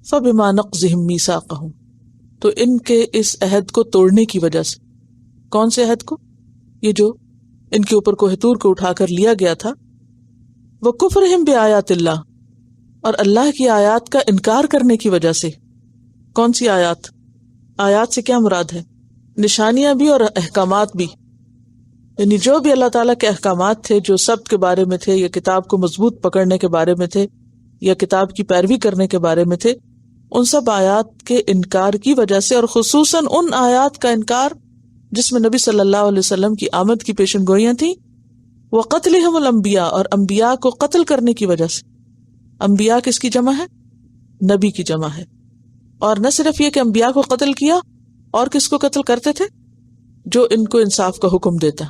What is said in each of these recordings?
فبما نقضهم میثاقهم، تو ان کے اس عہد کو توڑنے کی وجہ سے. کون سے عہد کو؟ یہ جو ان کے اوپر کوہ طور کو اٹھا کر لیا گیا تھا. وکفرہم بآیات اللہ، اور اللہ کی آیات کا انکار کرنے کی وجہ سے. کون سی آیات؟ آیات سے کیا مراد ہے؟ نشانیاں بھی اور احکامات بھی، یعنی جو بھی اللہ تعالیٰ کے احکامات تھے جو سبت کے بارے میں تھے، یا کتاب کو مضبوط پکڑنے کے بارے میں تھے، یا کتاب کی پیروی کرنے کے بارے میں تھے، ان سب آیات کے انکار کی وجہ سے، اور خصوصاً ان آیات کا انکار جس میں نبی صلی اللہ علیہ وسلم کی آمد کی پیشن گوئیاں تھیں. وقتلہم الانبیاء، اور انبیاء کو قتل کرنے کی وجہ سے. انبیاء کس کی جمع ہے؟ نبی کی جمع ہے. اور نہ صرف یہ کہ انبیاء کو قتل کیا، اور کس کو قتل کرتے تھے؟ جو ان کو انصاف کا حکم دیتا.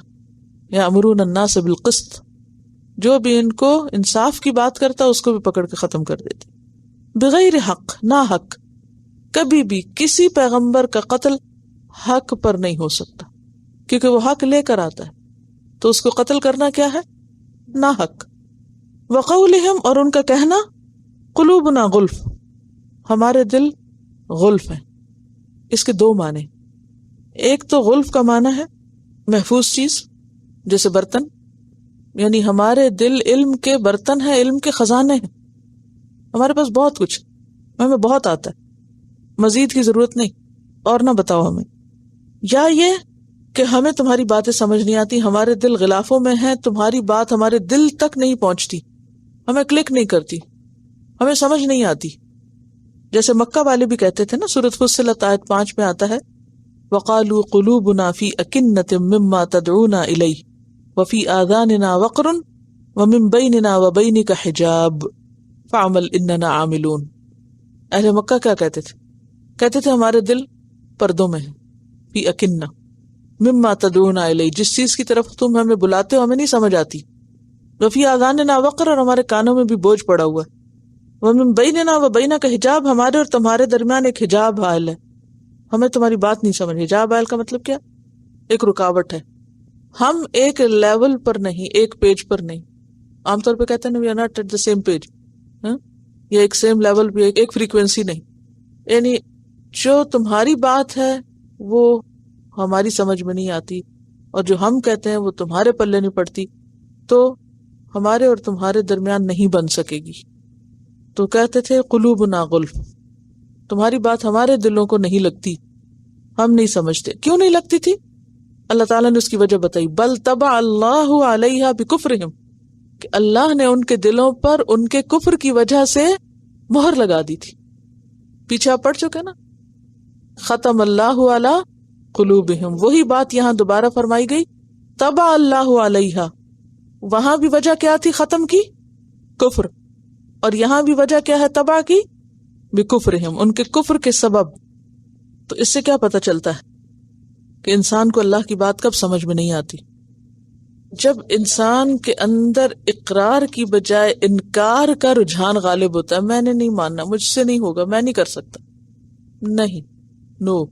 یأمرون الناس بالقسط، جو بھی ان کو انصاف کی بات کرتا اس کو بھی پکڑ کے ختم کر دیتے. بغیر حق، نہ حق. کبھی بھی کسی پیغمبر کا قتل حق پر نہیں ہو سکتا، کیونکہ وہ حق لے کر آتا ہے، تو اس کو قتل کرنا کیا ہے؟ نہ حق. وقولہم، اور ان کا کہنا، قلوبنا غلف، ہمارے دل غلف ہیں. اس کے دو معنی. ایک تو غلف کا معنی ہے محفوظ چیز، جیسے برتن، یعنی ہمارے دل علم کے برتن ہیں، علم کے خزانے ہیں. ہمارے پاس بہت کچھ، ہمیں بہت آتا ہے، مزید کی ضرورت نہیں، اور نہ بتاؤ ہمیں. یا یہ کہ ہمیں تمہاری باتیں سمجھ نہیں آتی، ہمارے دل غلافوں میں ہیں، تمہاری بات ہمارے دل تک نہیں پہنچتی، ہمیں کلک نہیں کرتی، ہمیں سمجھ نہیں آتی. جیسے مکہ والے بھی کہتے تھے نا، سورۃ فصلت آیت 5 میں آتا ہے، وَقَالُوا قُلُوبُنَا فِي أَكِنَّةٍ مِّمَّا تَدْعُونَا إِلَيْهِ وَفِي آذَانِنَا وَقْرٌ وَمِن بَيْنِنَا وَبَيْنِكَ حِجَابٌ فَاعْمَلْ إِنَّنَا عَامِلُونَ. اہل مکہ کیا کہتے تھے؟ کہتے تھے ہمارے دل پردوں میں ہیں. فی اکنہ مما تدعونا الیہ، جس چیز کی طرف تم ہمیں بلاتے ہو ہمیں نہیں سمجھ آتی. وفی آذاننا وقر، اور ہمارے کانوں میں بھی بوجھ پڑا ہوا ہے. ومن بیننا وبینک حجاب، ہمارے اور تمہارے درمیان ایک حجاب حائل ہے، ہمیں تمہاری بات نہیں سمجھ. حجاب حائل کا مطلب کیا؟ ایک رکاوٹ ہے، ہم ایک لیول پر نہیں، ایک پیج پر نہیں. عام طور پہ کہتے ہیں we are not at the same page, یا ایک سیم لیول بھی، ایک فریکوینسی نہیں. یعنی جو تمہاری بات ہے وہ ہماری سمجھ میں نہیں آتی، اور جو ہم کہتے ہیں وہ تمہارے پلے نہیں پڑتی، تو ہمارے اور تمہارے درمیان نہیں بن سکے گی. تو کہتے تھے قلوبنا غلف، تمہاری بات ہمارے دلوں کو نہیں لگتی، ہم نہیں سمجھتے. کیوں نہیں لگتی تھی؟ اللہ تعالیٰ نے اس کی وجہ بتائی. بل طبع اللہ علیہا بکفرہم، کہ اللہ نے ان کے دلوں پر ان کے کفر کی وجہ سے مہر لگا دی تھی. پیچھے آپ پڑھ چکے نا، ختم اللہ علی قلوبہم، وہی بات یہاں دوبارہ فرمائی گئی. طبع اللہ علیہا، وہاں بھی وجہ کیا تھی ختم کی؟ کفر. اور یہاں بھی وجہ کیا ہے طبع کی؟ بکفرہم، ان کے کفر کے سبب. تو اس سے کیا پتہ چلتا ہے کہ انسان کو اللہ کی بات کب سمجھ میں نہیں آتی؟ جب انسان کے اندر اقرار کی بجائے انکار کا رجحان غالب ہوتا ہے. میں نے نہیں ماننا، مجھ سے نہیں ہوگا، میں نہیں کر سکتا. نہیں، نو.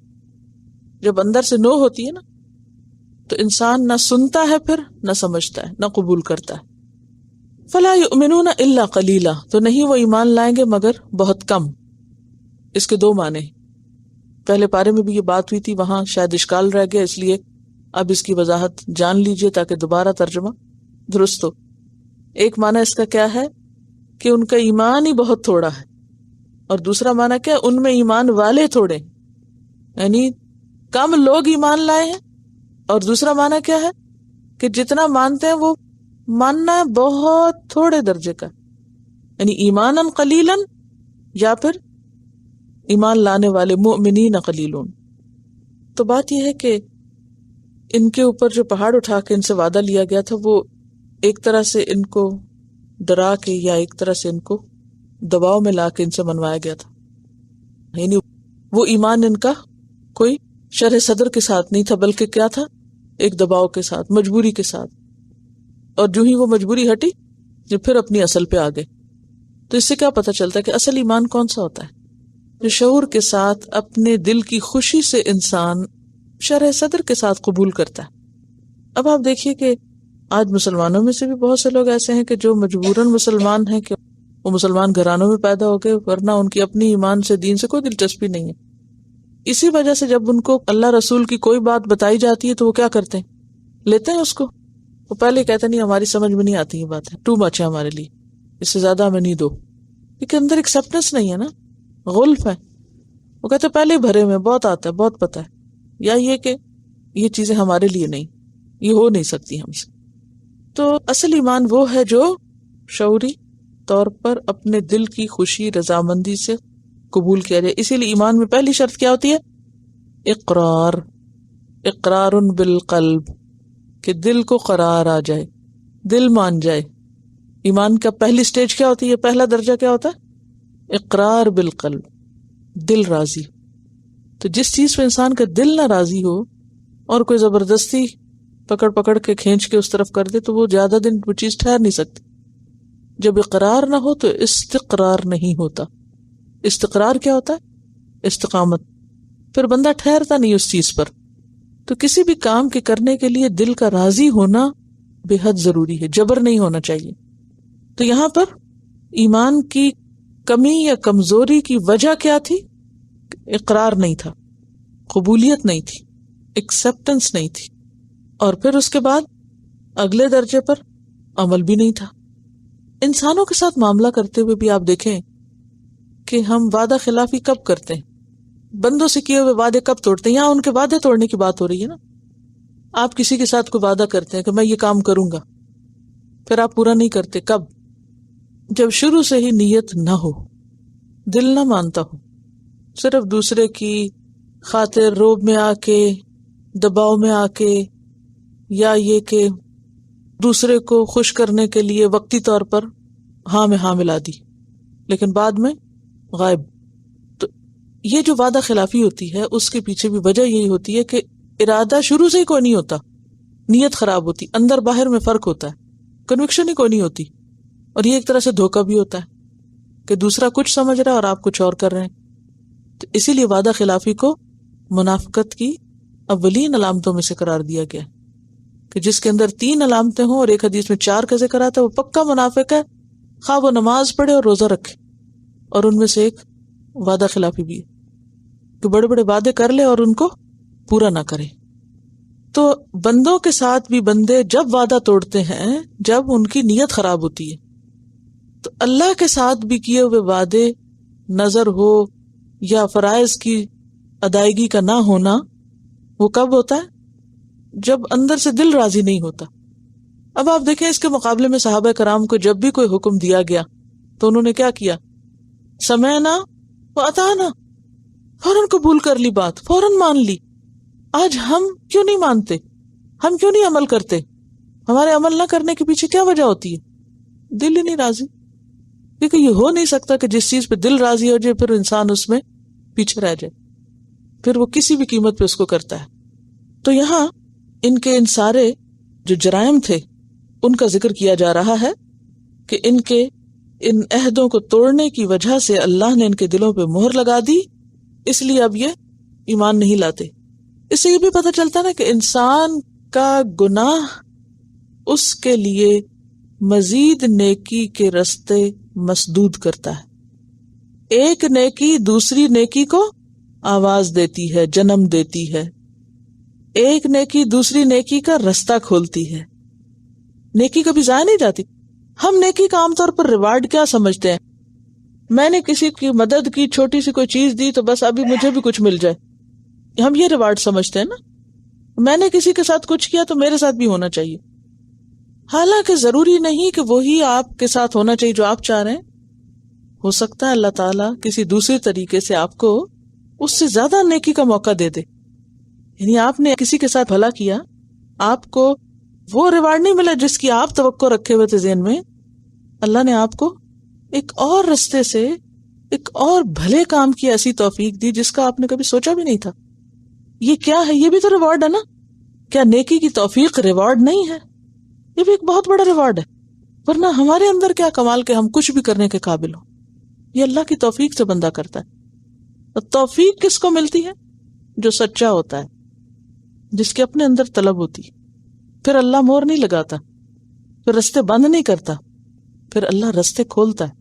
جب اندر سے نو ہوتی ہے نا، تو انسان نہ سنتا ہے، پھر نہ سمجھتا ہے، نہ قبول کرتا ہے. فلا یؤمنون الا قلیلا، تو نہیں وہ ایمان لائیں گے مگر بہت کم. اس کے دو معنی. پہلے پارے میں بھی یہ بات ہوئی تھی، وہاں شاید اشکال رہ گیا، اس لیے اب اس کی وضاحت جان لیجئے تاکہ دوبارہ ترجمہ درست ہو. ایک معنی اس کا کیا ہے کہ ان کا ایمان ہی بہت تھوڑا ہے، اور دوسرا معنی کیا ہے؟ ان میں ایمان والے تھوڑے، یعنی کم لوگ ایمان لائے ہیں. اور دوسرا معنی کیا ہے کہ جتنا مانتے ہیں وہ ماننا بہت تھوڑے درجے کا، یعنی ایمانا قلیلا، یا پھر ایمان لانے والے مؤمنین قلیلون. تو بات یہ ہے کہ ان کے اوپر جو پہاڑ اٹھا کے ان سے وعدہ لیا گیا تھا، وہ ایک طرح سے ان کو ڈرا کے یا ایک طرح سے ان کو دباؤ میں لا کے ان سے منوایا گیا تھا. یعنی وہ ایمان ان کا کوئی شرح صدر کے ساتھ نہیں تھا، بلکہ کیا تھا؟ ایک دباؤ کے ساتھ، مجبوری کے ساتھ. اور جو ہی وہ مجبوری ہٹی، جو پھر اپنی اصل پہ آ گئے. تو اس سے کیا پتہ چلتا ہے کہ اصل ایمان کون سا ہوتا ہے؟ جو شعور کے ساتھ اپنے دل کی خوشی سے انسان شرح صدر کے ساتھ قبول کرتا ہے. اب آپ دیکھیے کہ آج مسلمانوں میں سے بھی بہت سے لوگ ایسے ہیں کہ جو مجبوراً مسلمان ہیں، کہ وہ مسلمان گھرانوں میں پیدا ہو گئے، ورنہ ان کی اپنی ایمان سے، دین سے کوئی دلچسپی نہیں ہے. اسی وجہ سے جب ان کو اللہ رسول کی کوئی بات بتائی جاتی ہے تو وہ کیا کرتے ہیں؟ لیتے ہیں اس کو. وہ پہلے کہتے نہیں ہماری سمجھ میں نہیں آتی یہ بات ہے، ٹو مچ ہے ہمارے لیے، اس سے زیادہ ہمیں نہیں دو، کیونکہ اندر ایکسیپٹنس نہیں ہے نا، غلف ہے. وہ کہتے پہلے ہی بھرے ہوئے بہت آتا ہے، بہت پتہ ہے، یا یہ کہ یہ چیزیں ہمارے لیے نہیں، یہ ہو نہیں سکتی ہم سے. تو اصل ایمان وہ ہے جو شعوری طور پر اپنے دل کی خوشی رضامندی سے قبول کیا جائے. اسی لیے ایمان میں پہلی شرط کیا ہوتی ہے؟ اقرار بالقلب، کہ دل کو قرار آ جائے، دل مان جائے. ایمان کا پہلی سٹیج کیا ہوتی ہے؟ پہلا درجہ کیا ہوتا ہے؟ اقرار بالقلب، دل راضی. تو جس چیز پہ انسان کا دل نہ راضی ہو اور کوئی زبردستی پکڑ کے کھینچ کے اس طرف کر دے تو وہ زیادہ دن وہ چیز ٹھہر نہیں سکتی. جب اقرار نہ ہو تو استقرار نہیں ہوتا. استقرار کیا ہوتا ہے؟ استقامت. پھر بندہ ٹھہرتا نہیں اس چیز پر. تو کسی بھی کام کے کرنے کے لیے دل کا راضی ہونا بے حد ضروری ہے، جبر نہیں ہونا چاہیے. تو یہاں پر ایمان کی کمی یا کمزوری کی وجہ کیا تھی؟ اقرار نہیں تھا، قبولیت نہیں تھی، ایکسپٹنس نہیں تھی. اور پھر اس کے بعد اگلے درجے پر عمل بھی نہیں تھا. انسانوں کے ساتھ معاملہ کرتے ہوئے بھی آپ دیکھیں کہ ہم وعدہ خلافی کب کرتے ہیں، بندوں سے کیے ہوئے وعدے کب توڑتے ہیں. یہاں ان کے وعدے توڑنے کی بات ہو رہی ہے نا. آپ کسی کے ساتھ کوئی وعدہ کرتے ہیں کہ میں یہ کام کروں گا، پھر آپ پورا نہیں کرتے. کب؟ جب شروع سے ہی نیت نہ ہو، دل نہ مانتا ہو، صرف دوسرے کی خاطر روب میں آ کے، دباؤ میں آ کے، یا یہ کہ دوسرے کو خوش کرنے کے لیے وقتی طور پر ہاں میں ہاں ملا دی لیکن بعد میں غائب. تو یہ جو وعدہ خلافی ہوتی ہے اس کے پیچھے بھی وجہ یہی ہوتی ہے کہ ارادہ شروع سے ہی کوئی نہیں ہوتا، نیت خراب ہوتی، اندر باہر میں فرق ہوتا ہے، کنوکشن ہی کوئی نہیں ہوتی. اور یہ ایک طرح سے دھوکہ بھی ہوتا ہے کہ دوسرا کچھ سمجھ رہا ہے اور آپ کچھ اور کر رہے ہیں. تو اسی لیے وعدہ خلافی کو منافقت کی اولین علامتوں میں سے قرار دیا گیا کہ جس کے اندر 3 علامتیں ہوں اور ایک حدیث میں 4 کا ذکر آتا ہے وہ پکا منافق ہے، خواہ وہ نماز پڑھے اور روزہ رکھے. اور ان میں سے ایک وعدہ خلافی بھی ہے کہ بڑے بڑے وعدے کر لے اور ان کو پورا نہ کرے. تو بندوں کے ساتھ بھی بندے جب وعدہ توڑتے ہیں جب ان کی نیت خراب ہوتی ہے. تو اللہ کے ساتھ بھی کیے ہوئے وعدے نظر ہو یا فرائض کی ادائیگی کا نہ ہونا وہ کب ہوتا ہے؟ جب اندر سے دل راضی نہیں ہوتا. اب آپ دیکھیں اس کے مقابلے میں صحابہ کرام کو جب بھی کوئی حکم دیا گیا تو انہوں نے کیا کیا؟ سمعنا و اطعنا، فوراً قبول کر لی بات، فوراً مان لی. آج ہم کیوں نہیں مانتے؟ ہم کیوں نہیں عمل کرتے؟ ہمارے عمل نہ کرنے کے پیچھے کیا وجہ ہوتی ہے؟ دل ہی نہیں راضی. کیونکہ یہ ہو نہیں سکتا کہ جس چیز پہ دل راضی ہو جائے پھر انسان اس میں پیچھے رہ جائے، پھر وہ کسی بھی قیمت پہ اس کو کرتا ہے. تو یہاں ان سارے جو جرائم تھے ان کا ذکر کیا جا رہا ہے کہ ان عہدوں کو توڑنے کی وجہ سے اللہ نے ان کے دلوں پہ مہر لگا دی، اس لیے اب یہ ایمان نہیں لاتے. اس سے یہ بھی پتہ چلتا نا کہ انسان کا گناہ اس کے لیے مزید نیکی کے رستے مسدود کرتا ہے. ایک نیکی دوسری نیکی کو آواز دیتی ہے، جنم دیتی ہے. ایک نیکی دوسری نیکی کا رستہ کھولتی ہے. نیکی کبھی ضائع نہیں جاتی. ہم نیکی کا عام طور پر ریوارڈ کیا سمجھتے ہیں؟ میں نے کسی کی مدد کی، چھوٹی سی کوئی چیز دی تو بس ابھی مجھے بھی کچھ مل جائے، ہم یہ ریوارڈ سمجھتے ہیں نا. میں نے کسی کے ساتھ کچھ کیا تو میرے ساتھ بھی ہونا چاہیے. حالانکہ ضروری نہیں کہ وہی آپ کے ساتھ ہونا چاہیے جو آپ چاہ رہے ہیں. ہو سکتا ہے اللہ تعالیٰ کسی دوسرے طریقے سے آپ کو اس سے زیادہ نیکی کا موقع دے دے. یعنی آپ نے کسی کے ساتھ بھلا کیا، آپ کو وہ ریوارڈ نہیں ملا جس کی آپ توقع رکھے ہوئے تھے ذہن میں. اللہ نے آپ کو ایک اور رستے سے ایک اور بھلے کام کی ایسی توفیق دی جس کا آپ نے کبھی سوچا بھی نہیں تھا. یہ کیا ہے؟ یہ بھی تو ریوارڈ ہے نا. کیا نیکی کی توفیق ریوارڈ نہیں ہے؟ یہ بھی ایک بہت بڑا ریوارڈ ہے. ورنہ ہمارے اندر کیا کمال کہ ہم کچھ بھی کرنے کے قابل ہوں. یہ اللہ کی توفیق سے بندہ کرتا ہے. اور توفیق کس کو ملتی ہے؟ جو سچا ہوتا ہے، جس کے اپنے اندر طلب ہوتی. پھر اللہ مور نہیں لگاتا، پھر رستے بند نہیں کرتا، پھر اللہ رستے کھولتا ہے.